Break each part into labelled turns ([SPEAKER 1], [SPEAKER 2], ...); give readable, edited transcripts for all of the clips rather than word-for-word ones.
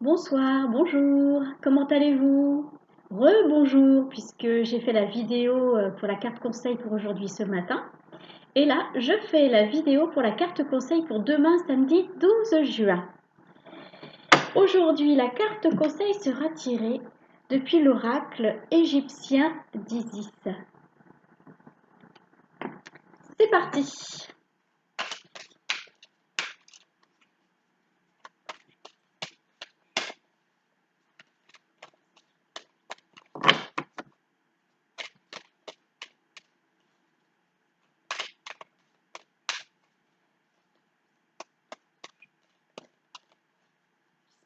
[SPEAKER 1] Bonsoir, bonjour, comment allez-vous? Rebonjour, puisque j'ai fait la vidéo pour la carte conseil pour aujourd'hui ce matin. Et là, je fais la vidéo pour la carte conseil pour demain, samedi 12 juin. Aujourd'hui, la carte conseil sera tirée depuis l'oracle égyptien d'Isis. C'est parti!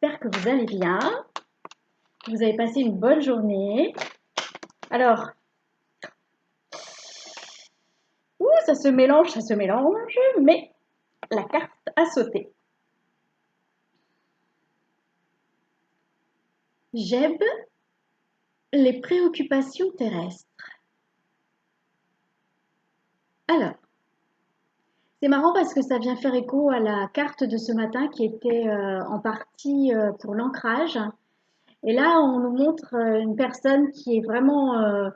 [SPEAKER 1] J'espère que vous allez bien, que vous avez passé une bonne journée. Alors, ça se mélange, mais la carte a sauté. Geb, les préoccupations terrestres. Alors, c'est marrant parce que ça vient faire écho à la carte de ce matin qui était en partie pour l'ancrage. Et là, on nous montre une personne qui est vraiment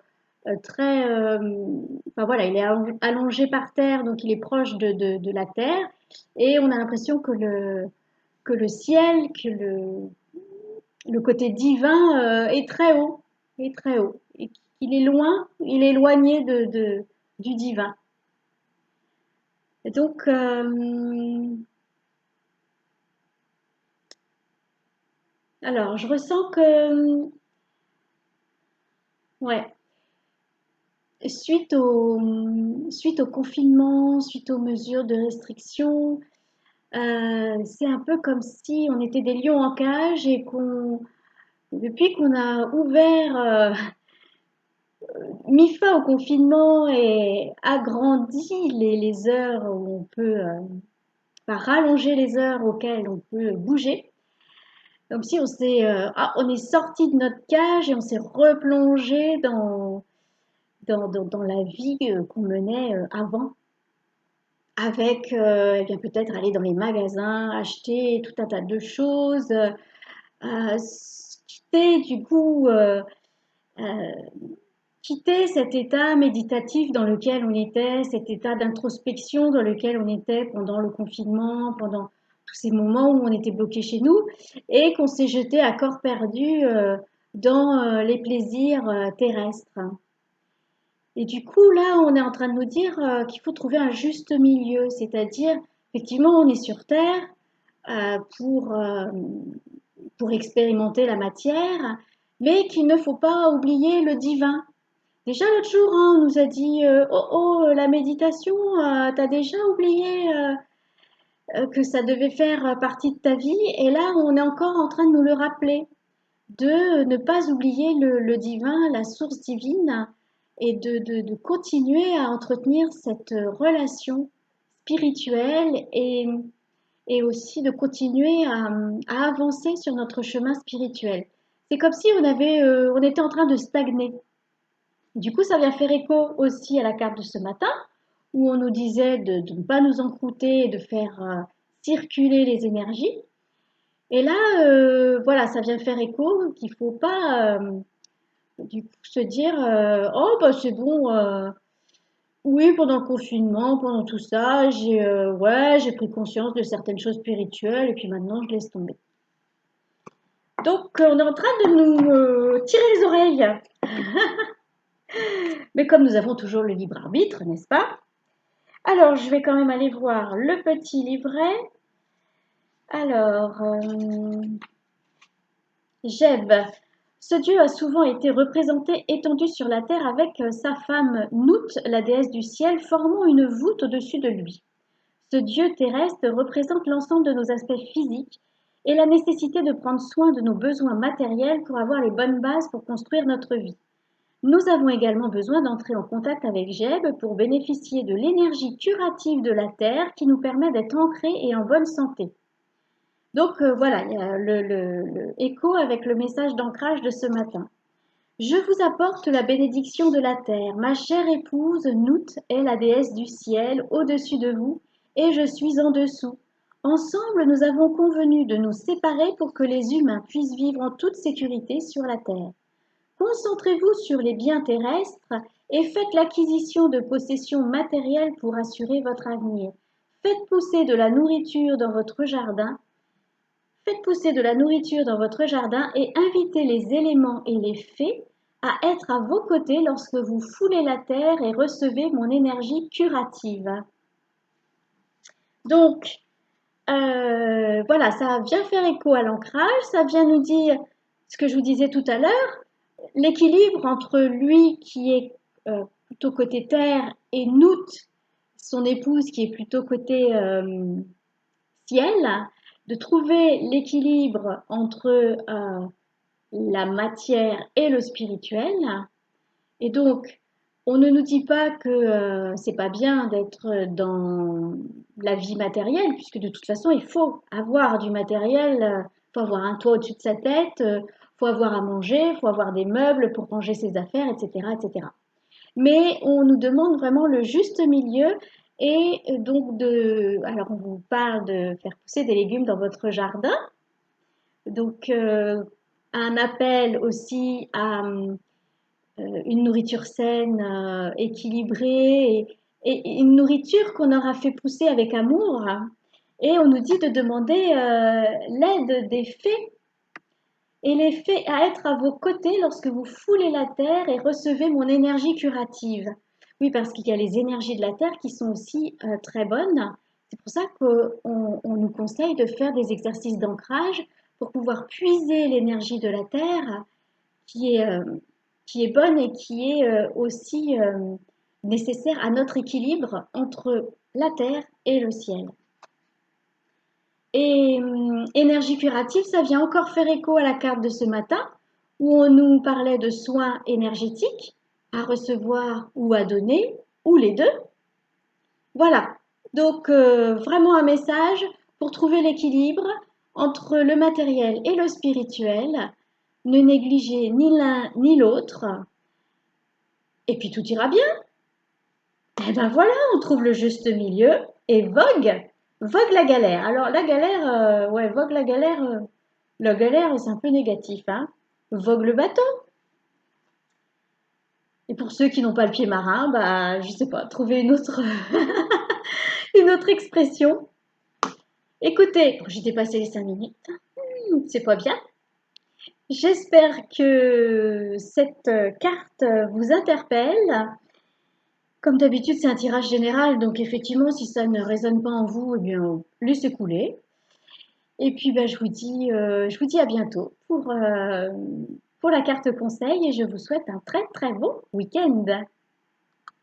[SPEAKER 1] très... enfin voilà, il est allongé par terre, donc il est proche de la terre. Et on a l'impression que le ciel, que le côté divin est très haut, est très haut. Et qu'il est loin, il est éloigné du divin. Et donc, alors, je ressens que, ouais, suite au confinement, suite aux mesures de restriction, c'est un peu comme si on était des lions en cage et depuis qu'on a ouvert, mis fin au confinement et agrandi les heures où on peut, enfin, rallonger les heures auxquelles on peut bouger, comme si on est sorti de notre cage et on s'est replongé dans la vie qu'on menait avant, avec eh bien peut-être aller dans les magasins, acheter tout un tas de choses, quitter du coup, euh, quitter cet état méditatif dans lequel on était, cet état d'introspection dans lequel on était pendant le confinement, pendant tous ces moments où on était bloqué chez nous et qu'on s'est jeté à corps perdu dans les plaisirs terrestres. Et du coup, là, on est en train de nous dire qu'il faut trouver un juste milieu, c'est-à-dire, effectivement, on est sur Terre euh, pour, euh, pour expérimenter la matière, mais qu'il ne faut pas oublier le divin. Déjà l'autre jour, hein, on nous a dit oh oh, la méditation, t'as déjà oublié que ça devait faire partie de ta vie, et là, on est encore en train de nous le rappeler de ne pas oublier le divin, la source divine, et de continuer à entretenir cette relation spirituelle et aussi de continuer à avancer sur notre chemin spirituel. C'est comme si on était en train de stagner. Du coup, ça vient faire écho aussi à la carte de ce matin, où on nous disait de ne pas nous encrouter et de faire circuler les énergies. Et là, voilà, ça vient faire écho qu'il ne faut pas du coup se dire oh bah c'est bon, oui pendant le confinement, pendant tout ça, ouais j'ai pris conscience de certaines choses spirituelles et puis maintenant je laisse tomber. Donc on est en train de nous tirer les oreilles, mais comme nous avons toujours le libre arbitre, n'est-ce pas? Alors je vais quand même aller voir le petit livret. Alors Jeb. Ce dieu a souvent été représenté étendu sur la terre avec sa femme Nout, la déesse du ciel, formant une voûte au-dessus de lui. Ce dieu terrestre représente l'ensemble de nos aspects physiques et la nécessité de prendre soin de nos besoins matériels pour avoir les bonnes bases pour construire notre vie. Nous avons également besoin d'entrer en contact avec Jeb pour bénéficier de l'énergie curative de la terre qui nous permet d'être ancrés et en bonne santé. Donc voilà, il y a le écho avec le message d'ancrage de ce matin. Je vous apporte la bénédiction de la terre. Ma chère épouse, Nout est la déesse du ciel au-dessus de vous, et je suis en dessous. Ensemble, nous avons convenu de nous séparer pour que les humains puissent vivre en toute sécurité sur la Terre. Concentrez-vous sur les biens terrestres et faites l'acquisition de possessions matérielles pour assurer votre avenir. Faites pousser de la nourriture dans votre jardin. Faites pousser de la nourriture dans votre jardin et invitez les éléments et les fées à être à vos côtés lorsque vous foulez la terre et recevez mon énergie curative. Donc, voilà, ça vient faire écho à l'ancrage, ça vient nous dire ce que je vous disais tout à l'heure, l'équilibre entre lui qui est plutôt côté terre et Nout, son épouse qui est plutôt côté ciel, de trouver l'équilibre entre la matière et le spirituel. Et donc, on ne nous dit pas que c'est pas bien d'être dans la vie matérielle, puisque de toute façon, il faut avoir du matériel, il faut avoir un toit au-dessus de sa tête, il faut avoir à manger, il faut avoir des meubles pour ranger ses affaires, etc., etc. Mais on nous demande vraiment le juste milieu et donc alors on vous parle de faire pousser des légumes dans votre jardin, donc un appel aussi à une nourriture saine, équilibrée et une nourriture qu'on aura fait pousser avec amour. Et on nous dit de demander l'aide des fées et les fées à être à vos côtés lorsque vous foulez la terre et recevez mon énergie curative. Oui, parce qu'il y a les énergies de la terre qui sont aussi très bonnes. C'est pour ça qu'on nous conseille de faire des exercices d'ancrage pour pouvoir puiser l'énergie de la terre qui est, euh, qui est bonne et qui est aussi nécessaire à notre équilibre entre la terre et le ciel. Et énergie curative, ça vient encore faire écho à la carte de ce matin où on nous parlait de soins énergétiques à recevoir ou à donner, ou les deux. Voilà, donc vraiment un message pour trouver l'équilibre entre le matériel et le spirituel. Ne négligez ni l'un ni l'autre. Et puis tout ira bien. Et ben voilà, on trouve le juste milieu et vogue la galère. Alors la galère, ouais, vogue la galère c'est un peu négatif, hein. Vogue le bateau. Et pour ceux qui n'ont pas le pied marin, bah je sais pas, trouver une autre, une autre expression. Écoutez, j'ai dépassé les 5 minutes, c'est pas bien. J'espère que cette carte vous interpelle. Comme d'habitude, c'est un tirage général, donc effectivement, si ça ne résonne pas en vous, eh bien, laissez couler. Et puis, ben, je vous dis à bientôt pour la carte conseil et je vous souhaite un très très bon week-end.